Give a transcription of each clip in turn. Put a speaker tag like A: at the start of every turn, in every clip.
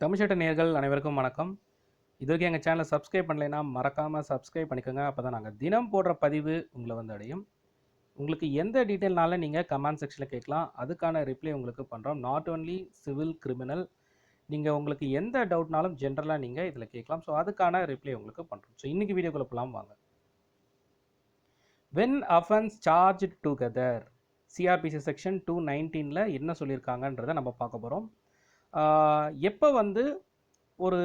A: தமிழ்ச்சட்ட நேயர்கள் அனைவருக்கும் வணக்கம். இதுவரைக்கும் எங்கள் சேனலை சப்ஸ்கிரைப் பண்ணலைன்னா மறக்காமல் சப்ஸ்கிரைப் பண்ணிக்கோங்க. அப்போ தான் நாங்கள் தினம் போடுற பதிவு உங்களை வந்து அடையும். உங்களுக்கு எந்த டீட்டெயில்னாலும் நீங்கள் கமெண்ட் செக்ஷனில் கேட்கலாம். அதுக்கான ரிப்ளை உங்களுக்கு பண்ணுறோம். நாட் ஓன்லி சிவில் கிரிமினல், நீங்கள் உங்களுக்கு எந்த டவுட்னாலும் ஜென்ரலாக நீங்கள் இதில் கேட்கலாம். ஸோ அதுக்கான ரிப்ளை உங்களுக்கு பண்ணுறோம். ஸோ இன்றைக்கி வீடியோக்குள்ளே போகலாம் வாங்க. When offence charge together, CrPC section 219 என்ன சொல்லியிருக்காங்கன்றதை நம்ம பார்க்க போகிறோம். எப்போ வந்து ஒரு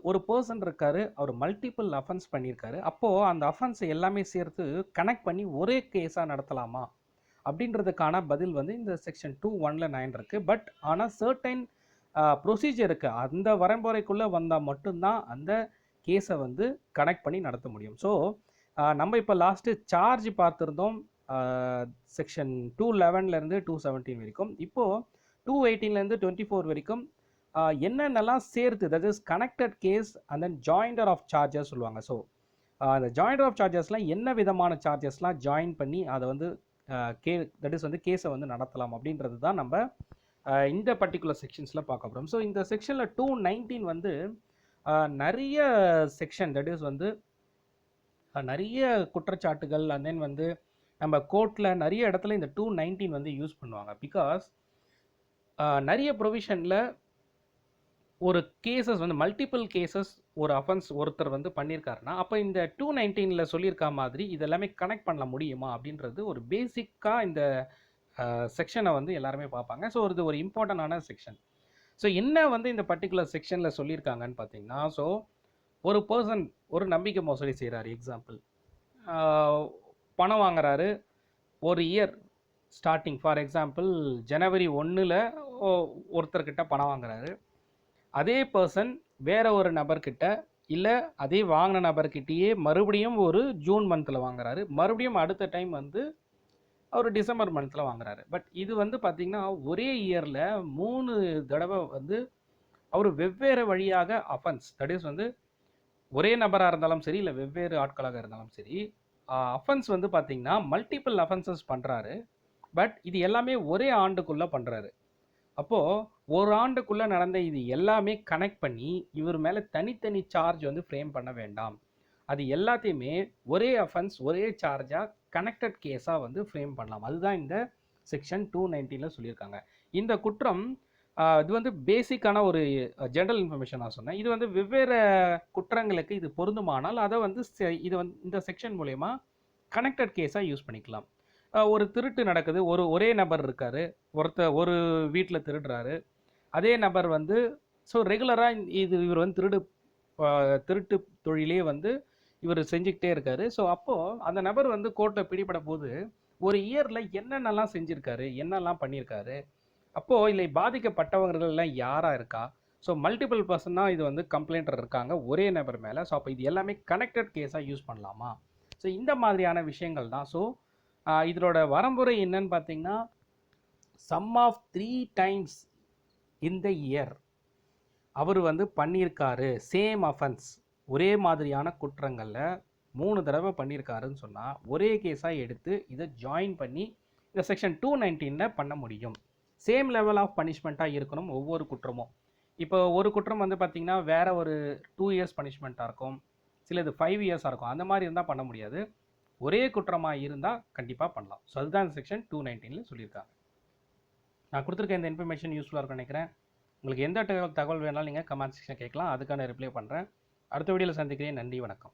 A: ஒரு பர்சன் இருக்காரு, அவர் மல்டிபிள் அஃபென்ஸ் பண்ணியிருக்காரு, அப்போது அந்த அஃபென்ஸ் எல்லாமே சேர்த்து கனெக்ட் பண்ணி ஒரே கேஸாக நடத்தலாமா அப்படின்றதுக்கான பதில் வந்து இந்த செக்ஷன் 219 இருக்குது. பட் ஆனால் சர்டைன் ப்ரொசீஜர் இருக்குது. அந்த வரம்புறைக்குள்ளே வந்தால் மட்டும்தான் அந்த கேஸை வந்து கனெக்ட் பண்ணி நடத்த முடியும். ஸோ நம்ம இப்போ லாஸ்ட்டு சார்ஜ் பார்த்துருந்தோம், செக்ஷன் 211லேருந்து 217 வரைக்கும். இப்போது 218லேருந்து 24 வரைக்கும் என்னென்னலாம் சேர்த்து, that is connected case and then joinder of charges சொல்லுவாங்க. ஸோ அந்த ஜாயிண்டர் ஆஃப் சார்ஜஸ்லாம் என்ன விதமான சார்ஜஸ்லாம் ஜாயின் பண்ணி அதை வந்து தட் இஸ் வந்து கேஸை வந்து நடத்தலாம் அப்படின்றது தான் நம்ம இந்த பர்டிகுலர் செக்ஷன்ஸில் பார்க்க போகிறோம். ஸோ இந்த செக்ஷனில் 219 வந்து நிறைய செக்ஷன், தட் இஸ் வந்து நிறைய குற்றச்சாட்டுகள் அண்ட் தென் வந்து நம்ம கோர்ட்டில் நிறைய இடத்துல இந்த 219 வந்து யூஸ் பண்ணுவாங்க. பிகாஸ் நிறைய ப்ரொவிஷனில் ஒரு கேசஸ் வந்து மல்டிபிள் கேசஸ் ஒரு அஃபென்ஸ் ஒருத்தர் வந்து பண்ணியிருக்காருன்னா, அப்போ இந்த 219 சொல்லியிருக்க மாதிரி இதெல்லாமே கனெக்ட் பண்ண முடியுமா அப்படின்றது ஒரு பேசிக்காக இந்த செக்ஷனை வந்து எல்லாருமே பார்ப்பாங்க. ஸோ இது ஒரு இம்பார்ட்டண்டான செக்ஷன். ஸோ என்ன வந்து இந்த பர்டிகுலர் செக்ஷனில் சொல்லியிருக்காங்கன்னு பார்த்தீங்கன்னா, ஸோ ஒரு பர்சன் ஒரு நம்பிக்கை மோசடி செய்கிறாரு. எக்ஸாம்பிள், பணம் வாங்குறாரு ஒரு இயர் ஸ்டார்டிங், ஃபார் எக்ஸாம்பிள் ஜனவரி 1 ஒருத்தர்கிட்ட பணம் வாங்குறாரு. அதே பர்சன் வேற ஒரு நபர்கிட்ட இல்லை அதே வாங்கின நபர்கிட்டயே மறுபடியும் ஒரு ஜூன் மந்தில் வாங்குறாரு, மறுபடியும் அடுத்த டைம் வந்து அவர் டிசம்பர் மந்தில் வாங்குறாரு. பட் இது வந்து பார்த்திங்கன்னா ஒரே இயரில் 3 தடவை வந்து அவர் வெவ்வேறு வழியாக அஃபென்ஸ், தட் இஸ் வந்து ஒரே நபராக இருந்தாலும் சரி இல்லை வெவ்வேறு ஆட்களாக இருந்தாலும் சரி, அஃபென்ஸ் வந்து பார்த்திங்கன்னா மல்டிபிள் அஃபென்சஸ் பண்ணுறாரு. பட் இது எல்லாமே ஒரே ஆண்டுக்குள்ளே பண்ணுறாரு. அப்போது ஒரு ஆண்டுக்குள்ளே நடந்த இது எல்லாமே கனெக்ட் பண்ணி இவர் மேலே தனித்தனி சார்ஜ் வந்து ஃப்ரேம் பண்ண வேண்டாம், அது எல்லாத்தையுமே ஒரே அஃபென்ஸ் ஒரே சார்ஜாக கனெக்டட் கேஸாக வந்து ஃப்ரேம் பண்ணலாம். அதுதான் இந்த செக்ஷன் 219 சொல்லியிருக்காங்க. இந்த குற்றம் இது வந்து பேசிக்கான ஒரு ஜென்ரல் இன்ஃபர்மேஷன் நான் சொன்னேன். இது வந்து வெவ்வேறு குற்றங்களுக்கு இது பொருந்துமானால் அதை வந்து இது வந்து இந்த செக்ஷன் மூலயமா கனெக்டட் கேஸாக யூஸ் பண்ணிக்கலாம். ஒரு திருட்டு நடக்குது, ஒரே நபர் இருக்கார், ஒரு வீட்டில் திருடுறாரு. அதே நபர் வந்து ஸோ ரெகுலராக இவர் வந்து திருட்டு தொழிலே வந்து இவர் செஞ்சுக்கிட்டே இருக்கார். ஸோ அப்போது அந்த நபர் வந்து கோர்ட்டில் பிடிபட போது ஒரு இயரில் என்னென்னலாம் செஞ்சுருக்காரு, என்னெல்லாம் பண்ணியிருக்காரு, அப்போது இல்லை பாதிக்கப்பட்டவர்கள்லாம் யாராக இருக்கா, ஸோ மல்டிபிள் பர்சன் தான் இது வந்து கம்ப்ளைண்டர் இருக்காங்க ஒரே நபர் மேலே. ஸோ அப்போ இது எல்லாமே கனெக்டட் கேஸாக யூஸ் பண்ணலாமா, ஸோ இந்த மாதிரியான விஷயங்கள் தான். ஸோ இதோட வரம்புரை என்னன்னு பார்த்தீங்கன்னா, சம் ஆஃப் 3 டைம்ஸ் இந்த இயர் அவர் வந்து பண்ணியிருக்காரு, சேம் அஃபென்ஸ் ஒரே மாதிரியான குற்றங்களில் 3 தடவை பண்ணியிருக்காருன்னு சொன்னால் ஒரே கேஸாக எடுத்து இதை ஜாயின் பண்ணி இந்த செக்ஷன் 219 பண்ண முடியும். சேம் லெவல் ஆஃப் பனிஷ்மெண்ட்டாக இருக்கணும் ஒவ்வொரு குற்றமும். இப்போ ஒரு குற்றம் வந்து பார்த்திங்கன்னா வேறு ஒரு 2 இயர்ஸ் பனிஷ்மெண்ட்டாக இருக்கும், சிலது 5 இயர்ஸாக இருக்கும். அந்த மாதிரி இருந்தால் பண்ண முடியாது, ஒரே குற்றமாக இருந்தால் கண்டிப்பாக பண்ணலாம். ஸோ அதுதான் செக்ஷன் 219 சொல்லியிருக்காங்க. நான் கொடுத்துருக்க இந்த இன்ஃபர்மேஷன் யூஸ்ஃபுல்லாக இருக்கும்னு நினைக்கிறேன். உங்களுக்கு எந்த தகவல் வேணாலும் நீங்கள் கமெண்ட் செக்ஷன் கேட்கலாம், அதுக்கான ரிப்ளை பண்ணுறேன். அடுத்த வீடியோவில் சந்திக்கிறேன். நன்றி, வணக்கம்.